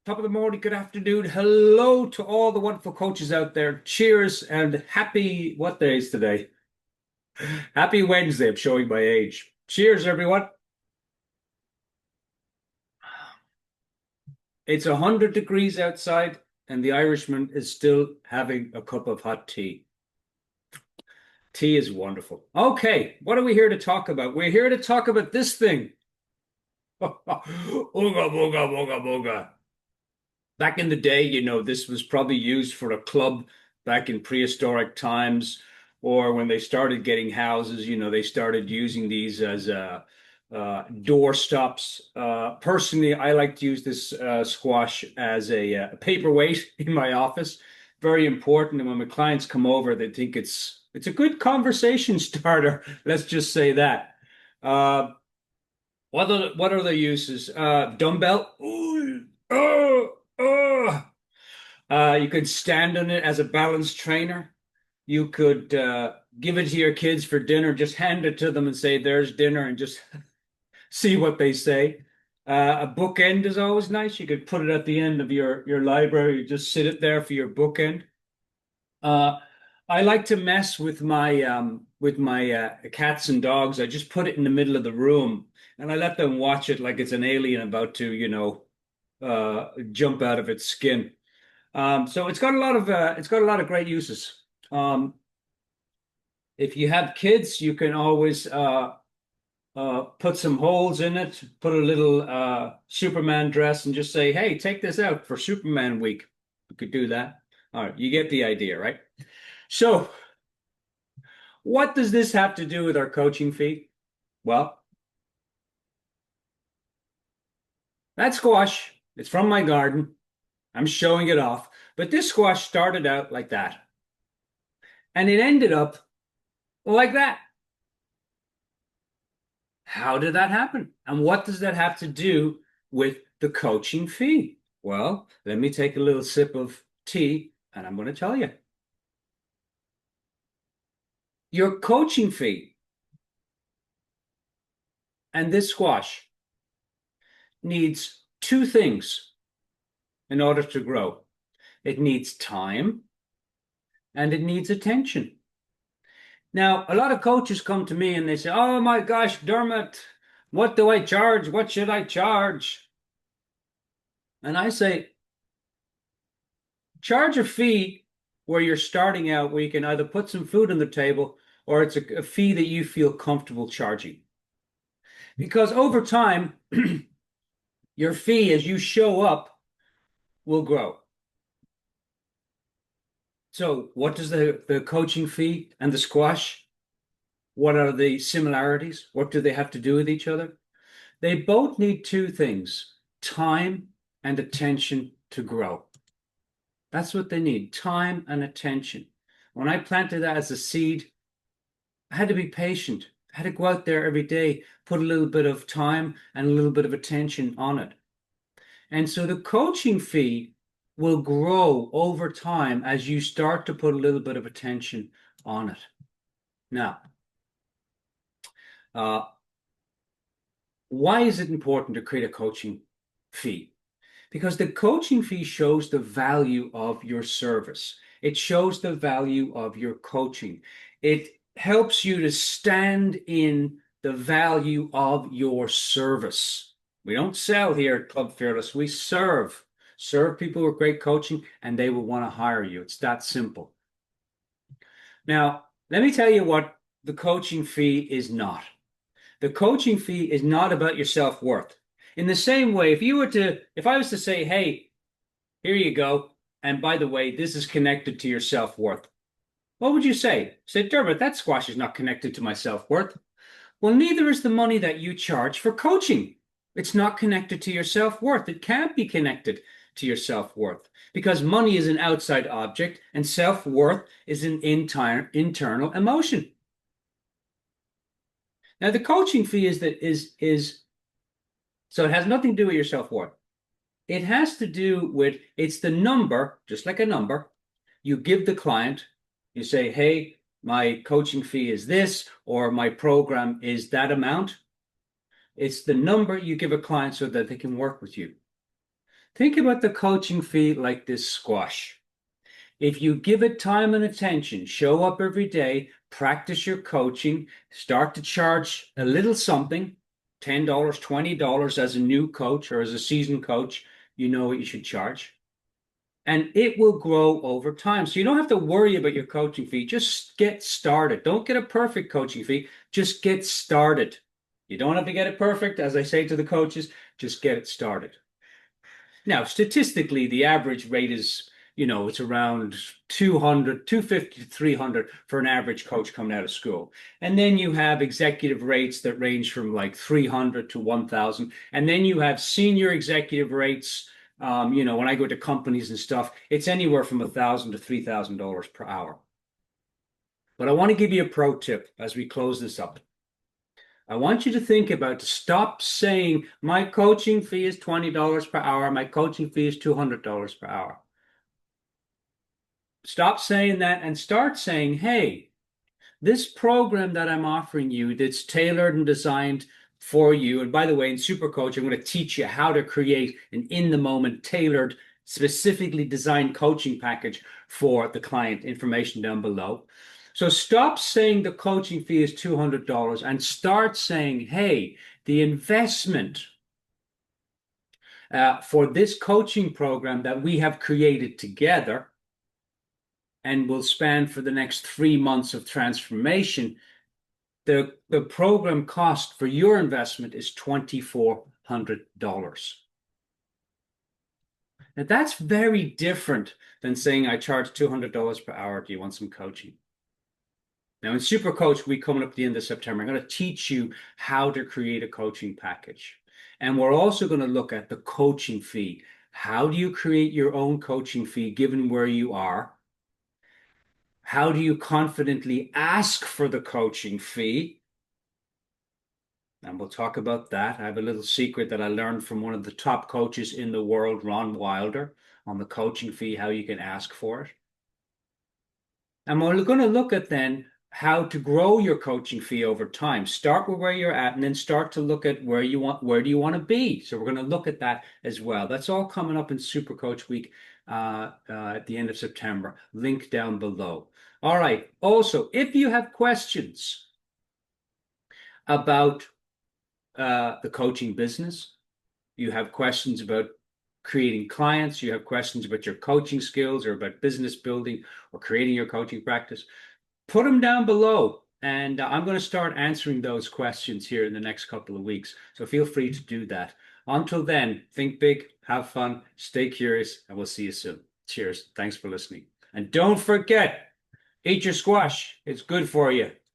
Top of the morning, good afternoon. Hello to all the wonderful coaches out there. Cheers and happy, what day is today? Happy Wednesday. I'm showing my age. Cheers, everyone. It's 100 degrees outside, and the Irishman is still having a cup of hot tea. Tea is wonderful. Okay, what are we here to talk about? We're here to talk about this thing. Ooga booga booga booga. Back in the day, this was probably used for a club back in prehistoric times, or when they started getting houses, they started using these as door stops. Personally, I like to use this squash as a paperweight in my office. Very important. And when my clients come over, they think it's a good conversation starter. Let's just say that. Uh, what are the uses? Dumbbell. Ooh, oh, oh. You could stand on it as a balance trainer. You could give it to your kids for dinner. Just hand it to them and say, "There's dinner," and just see what they say. A bookend is always nice. You could put it at the end of your library. Just sit it there for your bookend. Uh, I like to mess with my cats and dogs. I just put it in the middle of the room and I let them watch it like it's an alien about to, jump out of its skin. So it's got a lot of great uses. If you have kids, you can always put some holes in it, put a little Superman dress, and just say, "Hey, take this out for Superman week." You could do that. All right, you get the idea, right? So, what does this have to do with our coaching fee? Well, that squash, it's from my garden. I'm showing it off. But this squash started out like that. And it ended up like that. How did that happen? And what does that have to do with the coaching fee? Well, let me take a little sip of tea and I'm going to tell you. Your coaching fee and this squash needs two things in order to grow. It needs time and it needs attention. Now, a lot of coaches come to me and they say, "Oh my gosh, Dermot, what do I charge? What should I charge?" And I say, charge a fee where you're starting out, where you can either put some food on the table or it's a fee that you feel comfortable charging. Because over time, your fee as you show up will grow. So, what does the coaching fee and the squash, what are the similarities? What do they have to do with each other? They both need two things: time and attention to grow. That's what they need: time and attention. When I planted that as a seed, I had to be patient. I had to go out there every day, put a little bit of time and a little bit of attention on it. And so the coaching fee will grow over time as you start to put a little bit of attention on it. Now, uh, why is it important to create a coaching fee? Because the coaching fee shows the value of your service. It shows the value of your coaching. It helps you to stand in the value of your service. We don't sell here at Club Fearless. We serve. Serve people with great coaching, and they will want to hire you. It's that simple. Now, let me tell you what the coaching fee is not. The coaching fee is not about your self-worth. In the same way, if I was to say, "Hey, here you go, and by the way, this is connected to your self-worth," what would you say? Say, "Dermot, that squash is not connected to my self-worth." Well, neither is the money that you charge for coaching. It's not connected to your self-worth. It can't be connected to your self-worth because money is an outside object and self-worth is an internal emotion. Now, the coaching fee is so it has nothing to do with your self-worth. It has to do with it's the number, just like a number. You give the client, you say, "Hey, my coaching fee is this, or my program is that amount." It's the number you give a client so that they can work with you. Think about the coaching fee like this squash. If you give it time and attention, show up every day, practice your coaching, start to charge a little something, $10, $20 as a new coach or as a seasoned coach, you know what you should charge. And it will grow over time. So you don't have to worry about your coaching fee. Just get started. Don't get a perfect coaching fee. Just get started. You don't have to get it perfect. As I say to the coaches, just get it started. Now, statistically, the average rate is, it's around 200, 250 to 300 for an average coach coming out of school. And then you have executive rates that range from like 300 to 1,000. And then you have senior executive rates. When I go to companies and stuff, it's anywhere from $1,000 to $3,000 per hour. But I want to give you a pro tip as we close this up. I want you to think about, stop saying my coaching fee is $20 per hour, my coaching fee is $200 per hour. Stop saying that and start saying, hey, this program that I'm offering you that's tailored and designed for you. And by the way, in Supercoach, I'm going to teach you how to create an in-the-moment tailored, specifically designed coaching package for the client. Information down below. So stop saying the coaching fee is $200 and start saying, hey, the investment for this coaching program that we have created together and will span for the next 3 months of transformation, the program cost for your investment is $2,400. Now, that's very different than saying I charge $200 per hour. Do you want some coaching? Now, in Supercoach, we're coming up at the end of September. I'm going to teach you how to create a coaching package. And we're also going to look at the coaching fee. How do you create your own coaching fee given where you are? How do you confidently ask for the coaching fee? And we'll talk about that. I have a little secret that I learned from one of the top coaches in the world, Ron Wilder, on the coaching fee, how you can ask for it. And we're going to look at then how to grow your coaching fee over time. Start with where you're at and then start to look at where do you want to be. So we're going to look at that as well. That's all coming up in Supercoach Week at the end of September. Link down below. All right. Also, if you have questions about the coaching business, you have questions about creating clients, you have questions about your coaching skills or about business building or creating your coaching practice, put them down below. And I'm going to start answering those questions here in the next couple of weeks. So feel free to do that. Until then, think big, have fun, stay curious, and we'll see you soon. Cheers. Thanks for listening. And don't forget, eat your squash. It's good for you.